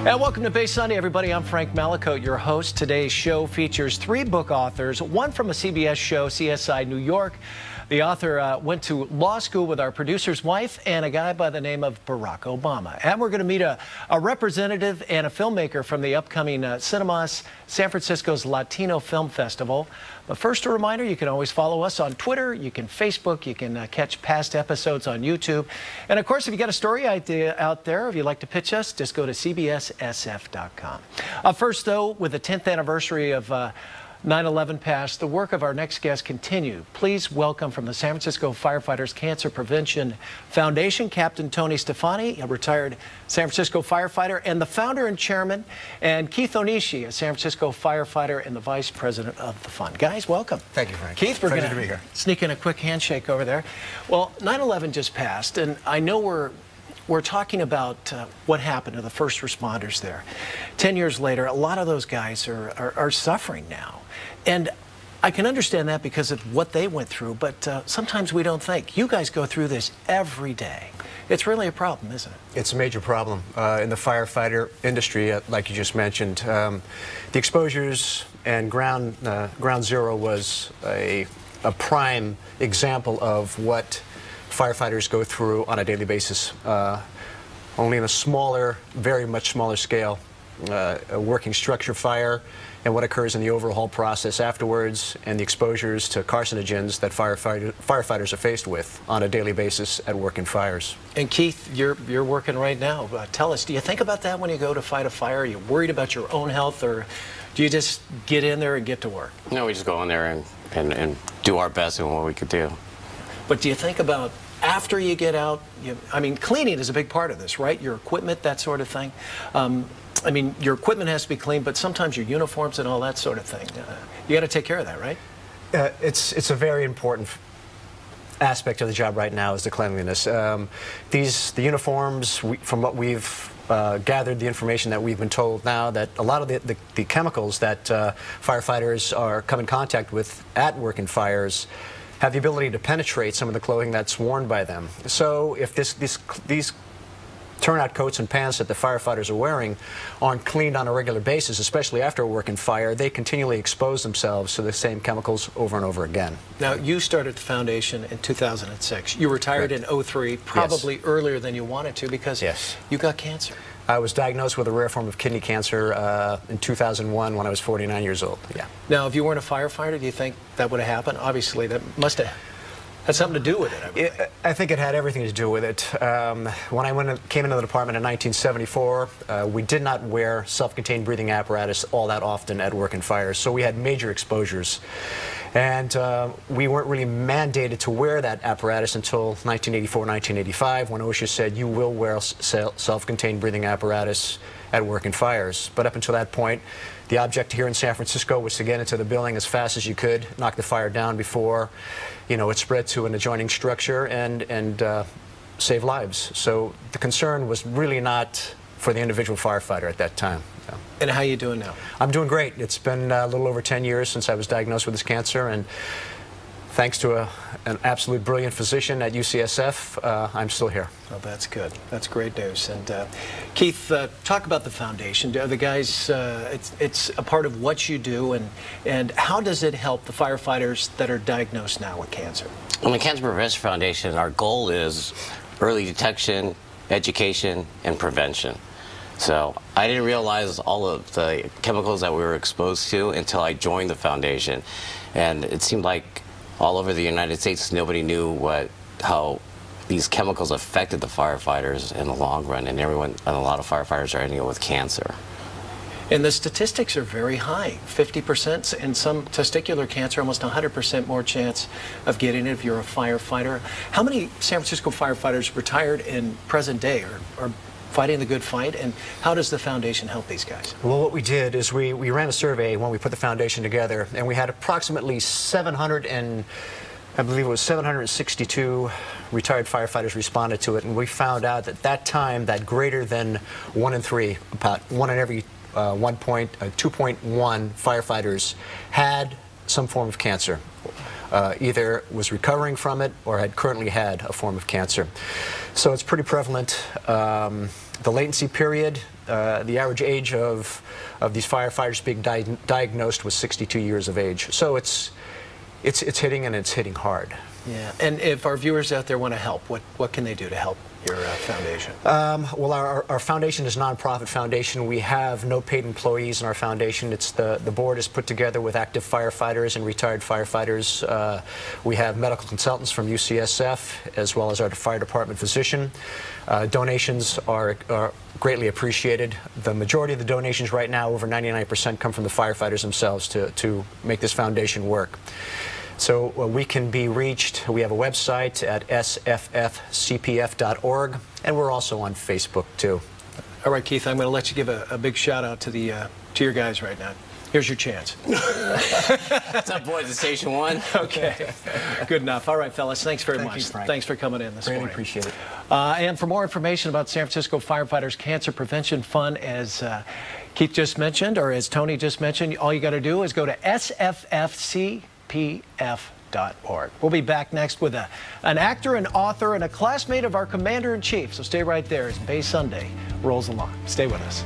And welcome to Bay Sunday, everybody. I'm Frank Malicote, your host. Today's show features 3 book authors, one from a CBS show, CSI New York. The author went to law school with our producer's wife and a guy by the name of Barack Obama. And we're going to meet a representative and a filmmaker from the upcoming Cinemas, San Francisco's Latino Film Festival. But first, a reminder, you can always follow us on Twitter, you can Facebook, you can catch past episodes on YouTube. And of course, if you got a story idea out there, if you'd like to pitch us, just go to cbssf.com. First, though, with the 10th anniversary of 9/11 passed, the work of our next guest continued. Please welcome from the San Francisco Firefighters Cancer Prevention Foundation, Captain Tony Stefani, a retired San Francisco firefighter and the founder and chairman, and Keith Onishi, a San Francisco firefighter and the vice president of the fund. Guys, welcome. Thank you, Frank. Keith, we're going to be here. Sneak in a quick handshake over there. Well, 9/11 just passed, and I know we're talking about what happened to the first responders there. 10 years later, a lot of those guys are suffering now. And I can understand that because of what they went through, but sometimes we don't think. You guys go through this every day. It's really a problem, isn't it? It's a major problem in the firefighter industry, like you just mentioned. The exposures and ground zero was a prime example of what firefighters go through on a daily basis, only in a smaller, very much smaller scale, a working structure fire, and what occurs in the overhaul process afterwards, and the exposures to carcinogens that firefighters are faced with on a daily basis at working fires. And Keith, you're working right now. Tell us, do you think about that when you go to fight a fire? Are you worried about your own health, or do you just get in there and get to work? No, we just go in there and do our best in what we could do. But do you think about after you get out, I mean, cleaning is a big part of this, right? Your equipment, that sort of thing. I mean, your equipment has to be clean, but sometimes your uniforms and all that sort of thing. You got to take care of that, right? It's a very important aspect of the job right now is the cleanliness. The uniforms, from what we've gathered, the information that we've been told now, that a lot of the chemicals that firefighters come in contact with at working fires have the ability to penetrate some of the clothing that's worn by them. So if these turnout coats and pants that the firefighters are wearing aren't cleaned on a regular basis, especially after a working fire, they continually expose themselves to the same chemicals over and over again. Now, you started the foundation in 2006. You retired in 2003, probably earlier than you wanted to because you got cancer. I was diagnosed with a rare form of kidney cancer in 2001 when I was 49 years old. Yeah. Now, if you weren't a firefighter, do you think that would have happened? Obviously, that must have had something to do with it, I think it had everything to do with it. When I came into the department in 1974, we did not wear self-contained breathing apparatus all that often at working fires, so we had major exposures. And we weren't really mandated to wear that apparatus until 1984, 1985, when OSHA said you will wear self-contained breathing apparatus at working fires. But up until that point, the object here in San Francisco was to get into the building as fast as you could, knock the fire down before, it spread to an adjoining structure, and save lives. So the concern was really not for the individual firefighter at that time. So. And how are you doing now? I'm doing great. It's been a little over 10 years since I was diagnosed with this cancer, and thanks to an absolute brilliant physician at UCSF, I'm still here. Oh, that's good. That's great news. And Keith, talk about the foundation. The guys, it's a part of what you do, and how does it help the firefighters that are diagnosed now with cancer? Well, the Cancer Prevention Foundation, our goal is early detection, education, and prevention. So I didn't realize all of the chemicals that we were exposed to until I joined the foundation, and it seemed like all over the United States nobody knew how these chemicals affected the firefighters in the long run, and a lot of firefighters are ending up with cancer. And the statistics are very high, 50%, and some testicular cancer, almost 100% more chance of getting it if you're a firefighter. How many San Francisco firefighters retired in present day are fighting the good fight, and how does the foundation help these guys? Well, what we did is we ran a survey when we put the foundation together, and we had approximately 762 retired firefighters responded to it, and we found out at that time that greater than 1 in 3, about 1 in every 2.1 firefighters had some form of cancer. Either was recovering from it or had currently had a form of cancer. So it's pretty prevalent. The latency period The average age of these firefighters being diagnosed was 62 years of age. So it's hitting, and it's hitting hard. Yeah. And if our viewers out there want to help, what can they do to help your foundation? Well, our foundation is a nonprofit foundation. We have no paid employees in our foundation. It's the board is put together with active firefighters and retired firefighters. We have medical consultants from UCSF, as well as our fire department physician. Donations are greatly appreciated. The majority of the donations right now, over 99%, come from the firefighters themselves to make this foundation work. So we can be reached. We have a website at Sffcpf.org, and we're also on Facebook too. All right, Keith, I'm going to let you give a big shout out to your guys right now. Here's your chance. What's up, boys? It's Station 1. Okay, good enough. All right, fellas, thanks very much. Thanks for coming in this morning. Really appreciate it. And for more information about San Francisco Firefighters Cancer Prevention Fund, as Keith just mentioned, or as Tony just mentioned, all you got to do is go to Sffcpf.org. We'll be back next with an actor, an author, and a classmate of our Commander-in-Chief. So stay right there as Bay Sunday rolls along. Stay with us.